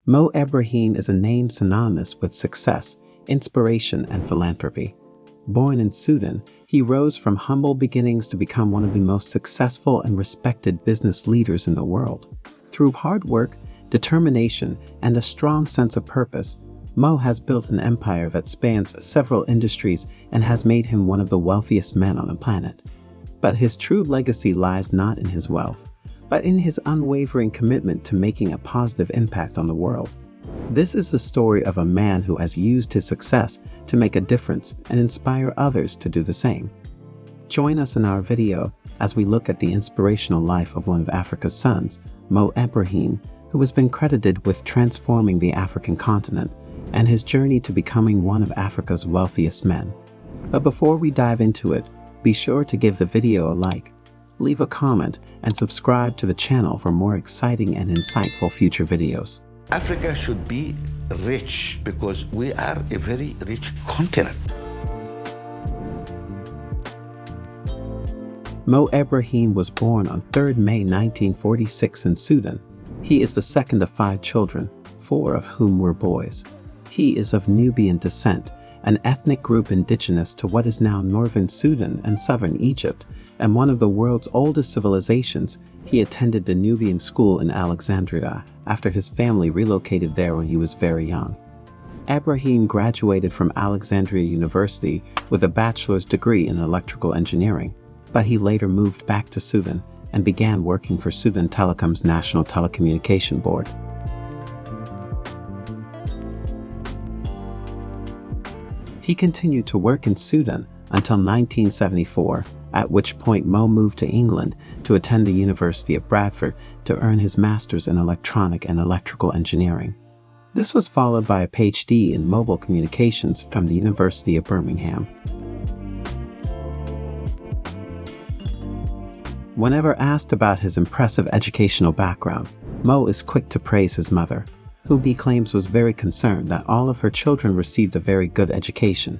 Mo Ibrahim is a name synonymous with success, inspiration, and philanthropy. Born in Sudan, he rose from humble beginnings to become one of the most successful and respected business leaders in the world. Through hard work, determination, and a strong sense of purpose, Mo has built an empire that spans several industries and has made him one of the wealthiest men on the planet. But his true legacy lies not in his wealth, but in his unwavering commitment to making a positive impact on the world. This is the story of a man who has used his success to make a difference and inspire others to do the same. Join us in our video as we look at the inspirational life of one of Africa's sons, Mo Ibrahim, who has been credited with transforming the African continent, and his journey to becoming one of Africa's wealthiest men. But before we dive into it, be sure to give the video a like, leave a comment, and subscribe to the channel for more exciting and insightful future videos. Africa should be rich because we are a very rich continent. Mo Ibrahim was born on 3rd May 1946 in Sudan. He is the second of 5 children, 4 of whom were boys. He is of Nubian descent, an ethnic group indigenous to what is now northern Sudan and southern Egypt, and one of the world's oldest civilizations. He attended the Nubian school in Alexandria after his family relocated there when he was very young. Ibrahim graduated from Alexandria University with a bachelor's degree in electrical engineering, but he later moved back to Sudan and began working for Sudan Telecom's National Telecommunication Board. He continued to work in Sudan until 1974, at which point Mo moved to England to attend the University of Bradford to earn his master's in electronic and electrical engineering. This was followed by a PhD in mobile communications from the University of Birmingham. Whenever asked about his impressive educational background, Mo is quick to praise his mother, whom he claims was very concerned that all of her children received a very good education.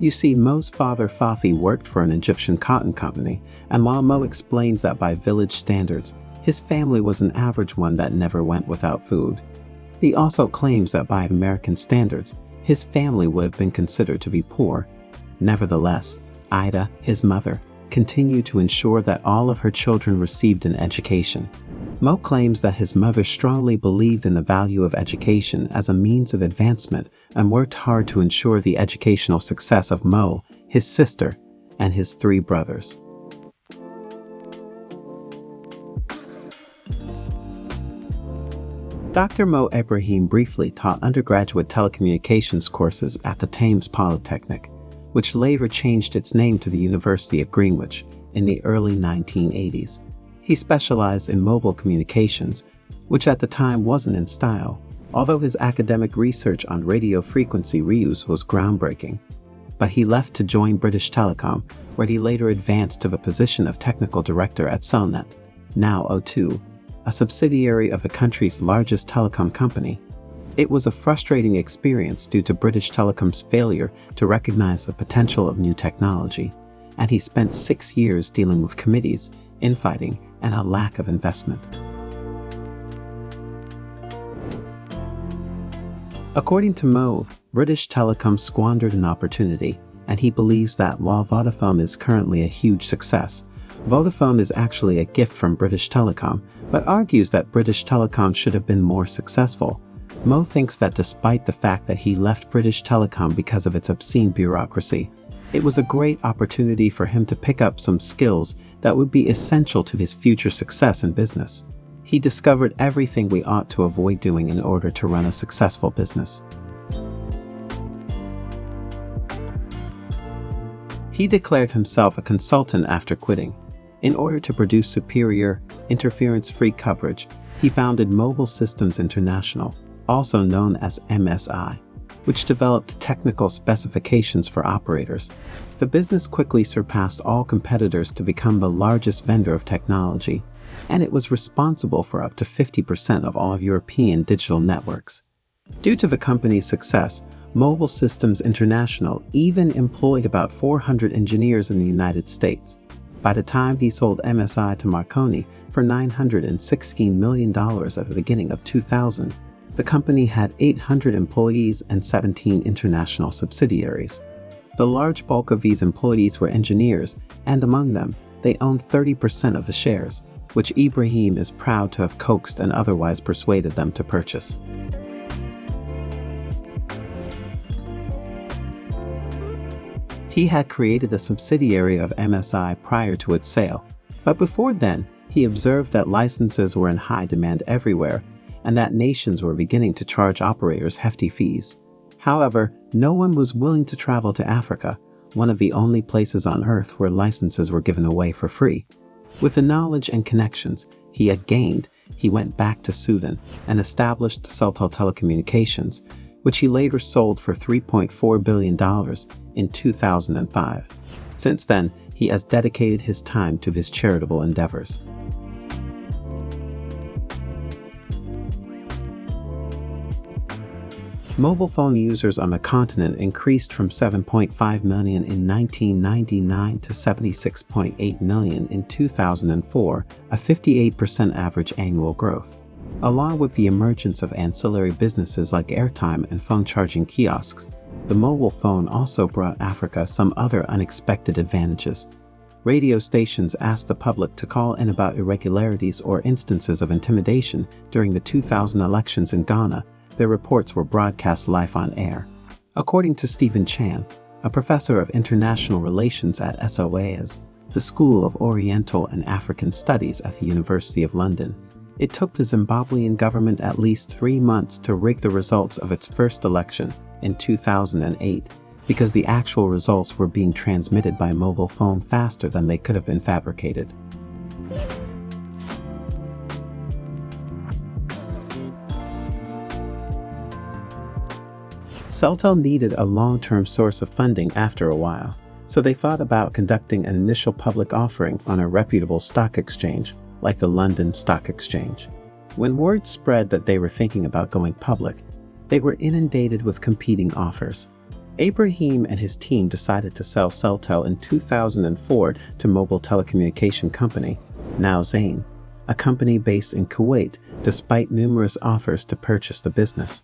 You see, Mo's father Fafi worked for an Egyptian cotton company, and while Mo explains that by village standards, his family was an average one that never went without food, he also claims that by American standards, his family would have been considered to be poor. Nevertheless, Ida, his mother, continued to ensure that all of her children received an education. Mo claims that his mother strongly believed in the value of education as a means of advancement and worked hard to ensure the educational success of Mo, his sister, and his 3 brothers. Dr. Mo Ibrahim briefly taught undergraduate telecommunications courses at the Thames Polytechnic, which later changed its name to the University of Greenwich in the early 1980s. He specialized in mobile communications, which at the time wasn't in style, although his academic research on radio frequency reuse was groundbreaking. But he left to join British Telecom, where he later advanced to the position of technical director at Cellnet, now O2, a subsidiary of the country's largest telecom company. It was a frustrating experience due to British Telecom's failure to recognize the potential of new technology, and he spent 6 years dealing with committees, infighting, and a lack of investment. According to Mo, British Telecom squandered an opportunity, and he believes that while Vodafone is currently a huge success, Vodafone is actually a gift from British Telecom, but argues that British Telecom should have been more successful. Mo thinks that despite the fact that he left British Telecom because of its obscene bureaucracy, it was a great opportunity for him to pick up some skills that would be essential to his future success in business. He discovered everything we ought to avoid doing in order to run a successful business. He declared himself a consultant after quitting. In order to produce superior, interference-free coverage, he founded Mobile Systems International, also known as MSI, which developed technical specifications for operators. The business quickly surpassed all competitors to become the largest vendor of technology, and it was responsible for up to 50% of all European digital networks. Due to the company's success, Mobile Systems International even employed about 400 engineers in the United States. By the time he sold MSI to Marconi for $916 million at the beginning of 2000, The company had 800 employees and 17 international subsidiaries. The large bulk of these employees were engineers, and among them, they owned 30% of the shares, which Ibrahim is proud to have coaxed and otherwise persuaded them to purchase. He had created a subsidiary of MSI prior to its sale, but before then, he observed that licenses were in high demand everywhere and that nations were beginning to charge operators hefty fees. However, no one was willing to travel to Africa, one of the only places on Earth where licenses were given away for free. With the knowledge and connections he had gained, he went back to Sudan and established Celtel Telecommunications, which he later sold for $3.4 billion in 2005. Since then, he has dedicated his time to his charitable endeavors. Mobile phone users on the continent increased from 7.5 million in 1999 to 76.8 million in 2004, a 58% average annual growth. Along with the emergence of ancillary businesses like airtime and phone charging kiosks, the mobile phone also brought Africa some other unexpected advantages. Radio stations asked the public to call in about irregularities or instances of intimidation during the 2000 elections in Ghana. Their reports were broadcast live on air. According to Stephen Chan, a professor of international relations at SOAS, the School of Oriental and African Studies at the University of London, it took the Zimbabwean government at least 3 months to rig the results of its first election in 2008 because the actual results were being transmitted by mobile phone faster than they could have been fabricated. Celtel needed a long-term source of funding after a while, so they thought about conducting an initial public offering on a reputable stock exchange, like the London Stock Exchange. When word spread that they were thinking about going public, they were inundated with competing offers. Ibrahim and his team decided to sell Celtel in 2004 to mobile telecommunication company, now Zain, a company based in Kuwait, despite numerous offers to purchase the business.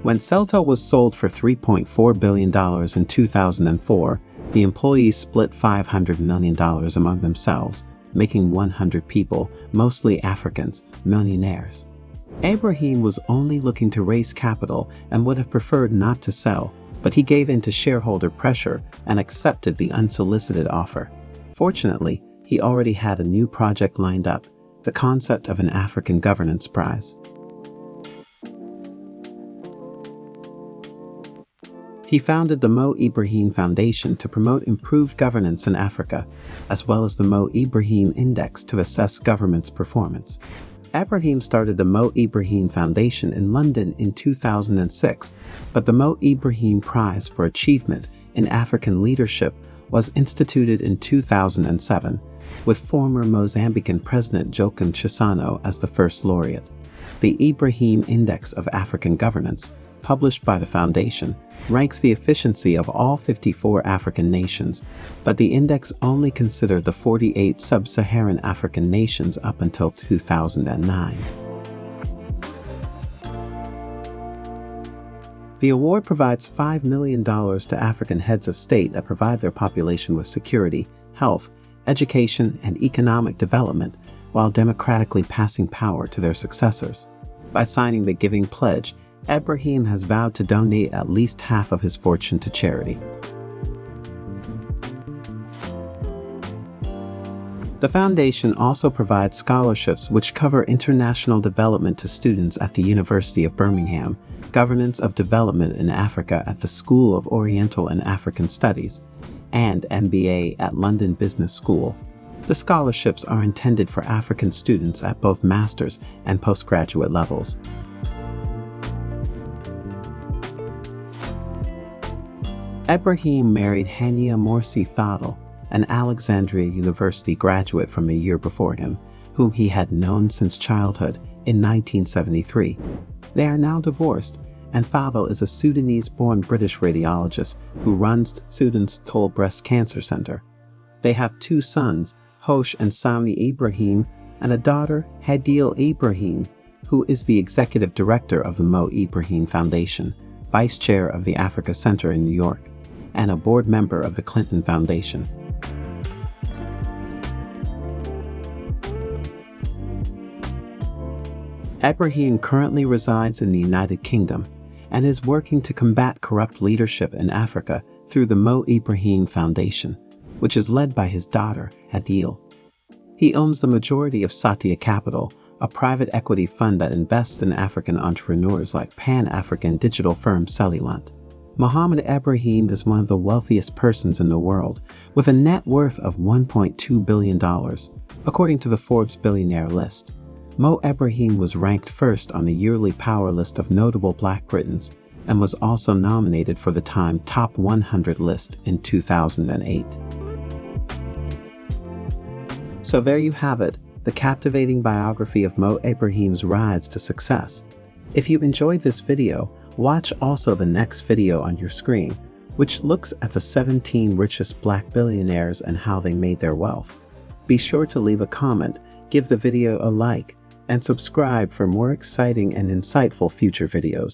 When Celtel was sold for $3.4 billion in 2004, the employees split $500 million among themselves, making 100 people, mostly Africans, millionaires. Ibrahim was only looking to raise capital and would have preferred not to sell, but he gave in to shareholder pressure and accepted the unsolicited offer. Fortunately, he already had a new project lined up, the concept of an African governance prize. He founded the Mo Ibrahim Foundation to promote improved governance in Africa, as well as the Mo Ibrahim Index to assess government's performance. Ibrahim started the Mo Ibrahim Foundation in London in 2006, but the Mo Ibrahim Prize for Achievement in African Leadership was instituted in 2007, with former Mozambican President Joaquim Chissano as the first laureate. The Ibrahim Index of African Governance, published by the foundation, ranks the efficiency of all 54 African nations, but the index only considered the 48 sub-Saharan African nations up until 2009. The award provides $5 million to African heads of state that provide their population with security, health, education, and economic development while democratically passing power to their successors. By signing the Giving Pledge, Ibrahim has vowed to donate at least half of his fortune to charity. The foundation also provides scholarships which cover international development to students at the University of Birmingham, governance of development in Africa at the School of Oriental and African Studies, and MBA at London Business School. The scholarships are intended for African students at both master's and postgraduate levels. Ibrahim married Hania Morsi Fadel, an Alexandria University graduate from a year before him, whom he had known since childhood in 1973. They are now divorced, and Fadel is a Sudanese-born British radiologist who runs Sudan's Toll Breast Cancer Center. They have 2 sons, Hosh and Sami Ibrahim, and a daughter, Hadil Ibrahim, who is the executive director of the Mo Ibrahim Foundation, vice chair of the Africa Center in New York, and a board member of the Clinton Foundation. Ibrahim currently resides in the United Kingdom and is working to combat corrupt leadership in Africa through the Mo Ibrahim Foundation, which is led by his daughter, Hadil. He owns the majority of Satya Capital, a private equity fund that invests in African entrepreneurs like Pan-African digital firm Cellulant. Mohammed Ibrahim is one of the wealthiest persons in the world, with a net worth of $1.2 billion, according to the Forbes billionaire list. Mo Ibrahim was ranked first on the yearly Power list of notable Black Britons and was also nominated for the Time Top 100 list in 2008. So there you have it, the captivating biography of Mo Ibrahim's rise to success. If you enjoyed this video, watch also the next video on your screen, which looks at the 17 richest Black billionaires and how they made their wealth. Be sure to leave a comment, give the video a like, and subscribe for more exciting and insightful future videos.